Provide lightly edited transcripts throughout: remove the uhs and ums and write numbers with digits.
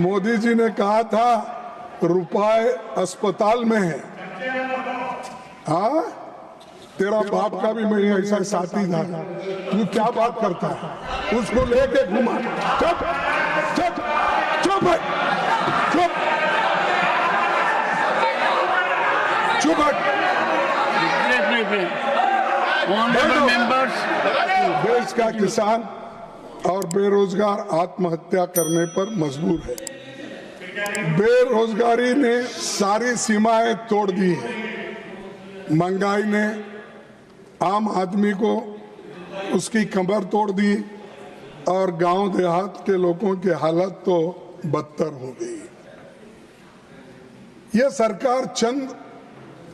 मोदी जी ने कहा था रुपए अस्पताल में है। हाँ, तेरा बाप का भी मैं ऐसा साथी था। तू क्या बात करता है? उसको लेके घुमा। चुप चुप चुप चुप चुप। देश का किसान और बेरोजगार आत्महत्या करने पर मजबूर है। बेरोजगारी ने सारी सीमाएं तोड़ दी है। महंगाई ने आम आदमी को उसकी कमर तोड़ दी और गांव देहात के लोगों की हालत तो बदतर हो गई। यह सरकार चंद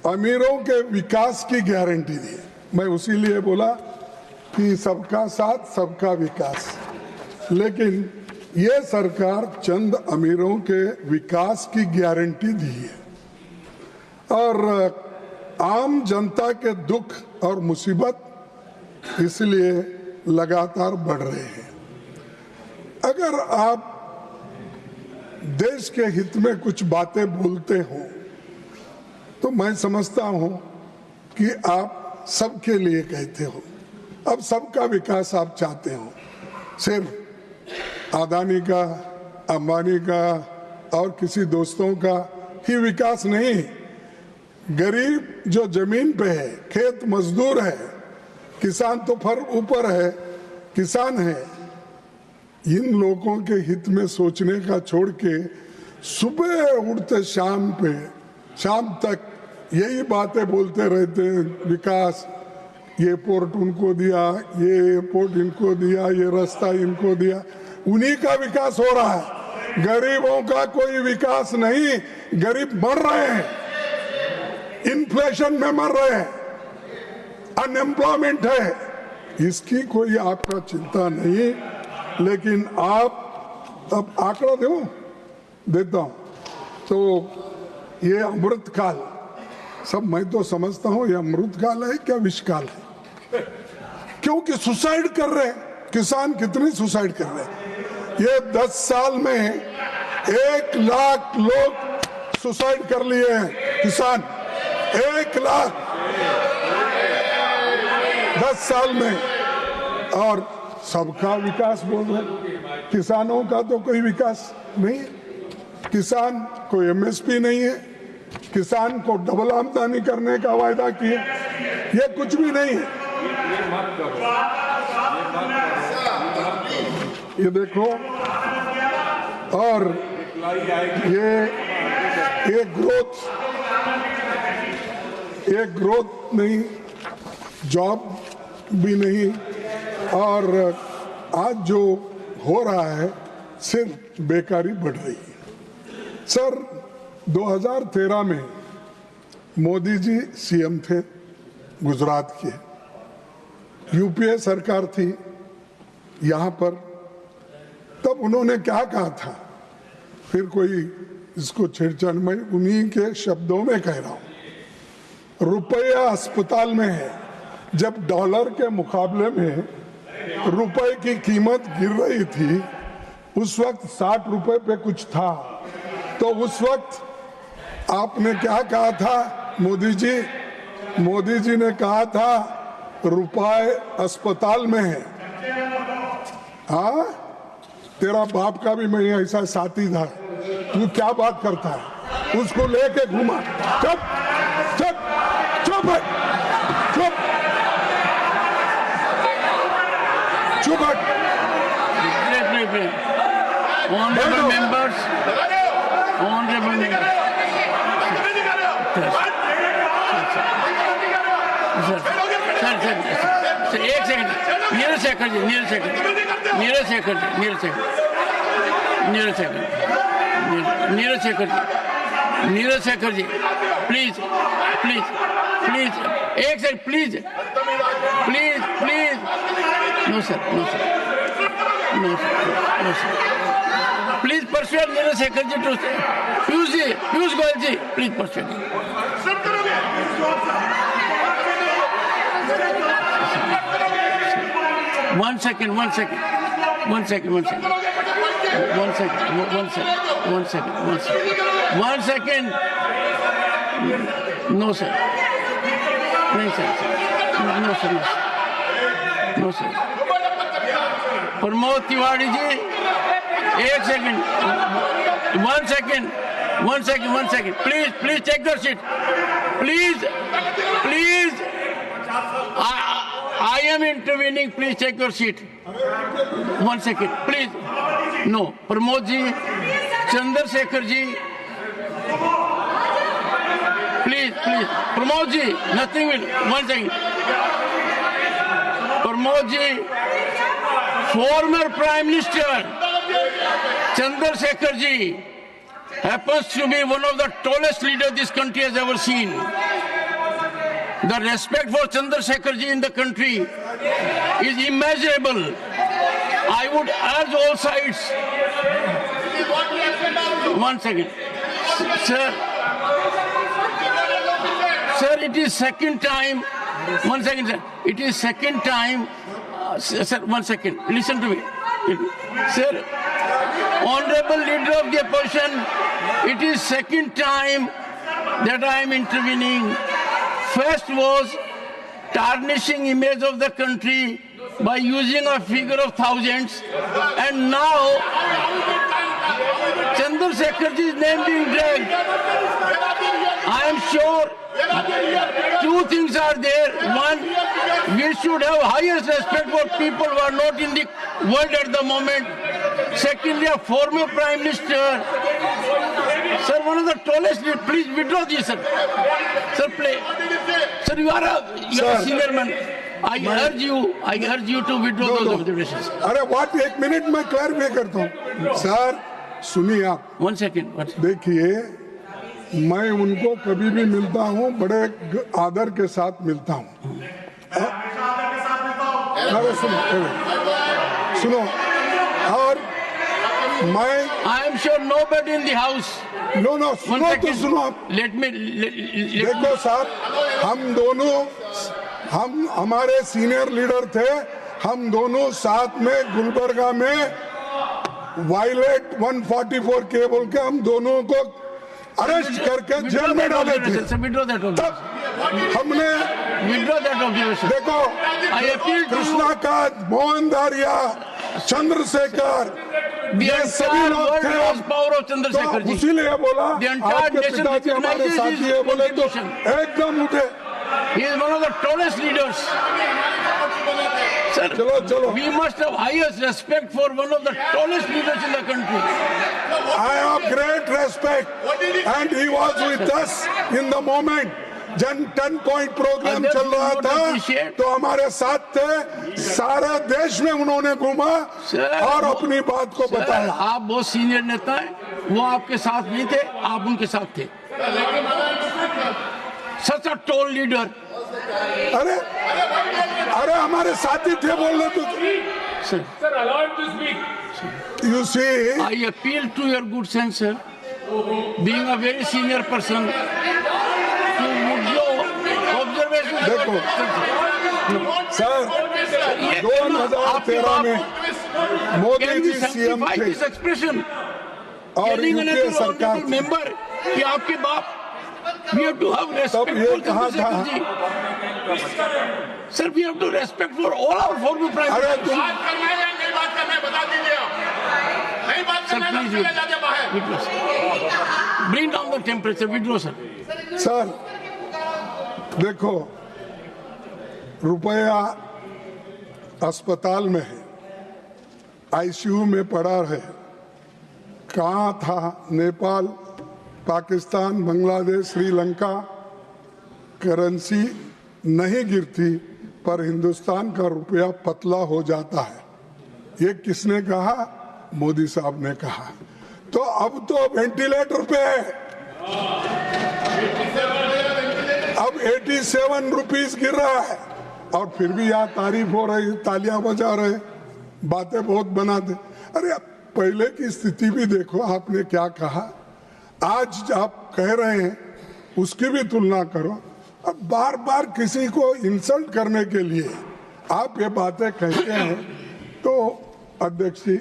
अमीरों के विकास की गारंटी दी। मैं उसी लिए बोला कि सबका साथ सबका विकास, लेकिन यह सरकार चंद अमीरों के विकास की गारंटी दी है और आम जनता के दुख और मुसीबत इसलिए लगातार बढ़ रहे हैं। अगर आप देश के हित में कुछ बातें बोलते हो तो मैं समझता हूं कि आप सबके लिए कहते हो। अब सबका विकास आप चाहते हो, सिर्फ अदानी का, अंबानी का और किसी दोस्तों का ही विकास नहीं। गरीब जो जमीन पे है, खेत मजदूर है, किसान तो फर ऊपर है, किसान है, इन लोगों के हित में सोचने का छोड़ के सुबह उठते शाम तक यही बातें बोलते रहते हैं। विकास, ये पोर्ट उनको दिया, ये पोर्ट इनको दिया, ये रास्ता इनको दिया। उन्हीं का विकास हो रहा है, गरीबों का कोई विकास नहीं। गरीब मर रहे हैं, इन्फ्लेशन में मर रहे हैं, अनएम्प्लॉयमेंट है, इसकी कोई आपका चिंता नहीं। लेकिन आप अब आंकड़ा देता हूं तो ये अमृत काल, सब मैं तो समझता हूं ये अमृत काल है क्या विष काल है, क्योंकि सुसाइड कर रहे हैं किसान। कितने सुसाइड कर रहे हैं? ये 10 साल में 1 लाख लोग सुसाइड कर लिए हैं किसान। 1 लाख 10 साल में। और सबका विकास बोल रहे, किसानों का तो कोई विकास नहीं है। किसान को एमएसपी नहीं है, किसान को डबल आमदनी करने का वायदा किया, ये कुछ भी नहीं है। ये देखो, और ये ग्रोथ नहीं, जॉब भी नहीं, और आज जो हो रहा है सिर्फ बेकारी बढ़ रही है। सर, 2013 में मोदी जी सीएम थे गुजरात के, यूपीए सरकार थी यहाँ पर, तब उन्होंने क्या कहा था? फिर कोई इसको छेड़छाड़, मैं उन्हीं के शब्दों में कह रहा हूं। रुपया अस्पताल में है। जब डॉलर के मुकाबले में रुपए की कीमत गिर रही थी, उस वक्त 60 रुपए पे कुछ था, तो उस वक्त आपने क्या कहा था? मोदी जी ने कहा था रुपए अस्पताल में है। हाँ, तेरा बाप का भी मैं ऐसा साथी था। तू क्या बात करता है? उसको लेके घुमा। चुप चुप चुप चुप चुप। Honorable members, सर एक सेकंड, नीरज शेखर जी, प्लीज एक second, please no sir please persuade Neeraj Shekhar ji to Piyush Goyal ji, please persuade. One second. One second. One second. No, sir. No, sir. No, sir. No, sir. Pramod Tiwari ji, एक second, one second. Please take your seat. Please. I am intervening. Please take your seat. 1 second, please. No, Pramod ji, Chandrashekhar ji, please. Pramod ji, nothing will. 1 second. Pramod ji, former Prime Minister Chandrasekhar ji happens to be one of the tallest leaders this country has ever seen. The respect for Chandrasekhar ji in the country is immeasurable. I would urge all sides. 1 second. Sir, it is second time. 1 second, sir. It is second time. Sir, 1 second. Listen to me. Sir, Honorable Leader of the Opposition, it is second time that I am intervening. First was tarnishing image of the country by using a figure of thousands, and now Chandrasekhar ji's name being dragged. I am sure two things are there. One, we should have highest respect for people who are not in the world at the moment. Secondly, a former Prime Minister. Sir, one of the tallest, please withdraw this, sir. Sir, play. Sir, you are a senior man. I urge you to withdraw those observations. अरे what, 1 minute में clarify करता हूँ. Sir, सुनिए आप. 1 second. देखिए, मैं उनको कभी भी मिलता हूँ, बड़े आदर के साथ मिलता हूँ. अरे सुनो और मैं I am sure nobody in the house. No सुनो तो सुनो आप. देखो साहब, हम हमारे सीनियर लीडर थे, हम दोनों साथ में गुलबर्गा में वायलेट 144 के बोल के हम दोनों को अरेस्ट करके जेल में डाले थे. तब हमने देखो कृष्णा कांत, मोहन दारिया, चंद्रशेखर, ये सभी लोग थे. तो इसीलिए बोला आपके पिताजी हमारे साथी है, बोले तो एकदम उठे. He is one of the tallest leaders. Sir, चलो. We must have highest respect for one of the tallest leaders in the country. I have great respect, and he was with us in the moment. जन 10 point programme चल रहा था तो हमारे साथ थे. सारा देश में उन्होंने घूमा और अपनी बात को बताया. आप बहुत सीनियर नेता हैं, वो आपके साथ नहीं थे, आप उनके साथ थे. Such a tall leader. अरे हमारे साथी थे बोल रहे तो. Sir, allow him to speak. You see, I appeal to your good sense, sir. Being a very senior person, to withdraw observations. देखो सर, 2013 में मोदी जी सीएम थे और यूपीए सरकार थी. मेंबर कि आपके बाप. We have to have respect ये for कहा था. Sir, we have to respect for all our former prime अरे ministers. तुम Sir, please withdraw. Bring down the temperature. Withdraw, sir. Sir देखो, रुपया अस्पताल में है, आईसीयू में पड़ा है. कहाँ था? नेपाल, पाकिस्तान, बांग्लादेश, श्रीलंका. करेंसी नहीं गिरती पर हिंदुस्तान का रुपया पतला हो जाता है. ये किसने कहा? मोदी साहब ने कहा. तो अब तो वेंटिलेटर पे है. अब 87 रुपीस गिर रहा है और फिर भी यहाँ तारीफ हो रही, तालियां बजा रहे, बातें बहुत बनाते. अरे पहले की स्थिति भी देखो, आपने क्या कहा, आज आप कह रहे हैं, उसकी भी तुलना करो. अब बार बार किसी को इंसल्ट करने के लिए आप ये बातें कहते हैं तो अध्यक्ष जी,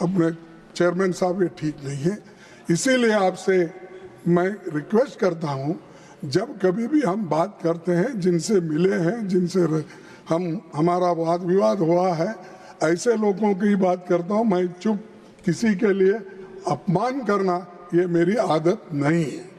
अपने चेयरमैन साहब, ये ठीक नहीं है. इसीलिए आपसे मैं रिक्वेस्ट करता हूं, जब कभी भी हम बात करते हैं, जिनसे मिले हैं, जिनसे हमारा वाद विवाद हुआ है, ऐसे लोगों की बात करता हूं। मैं चुप किसी के लिए अपमान करना ये मेरी आदत नहीं है।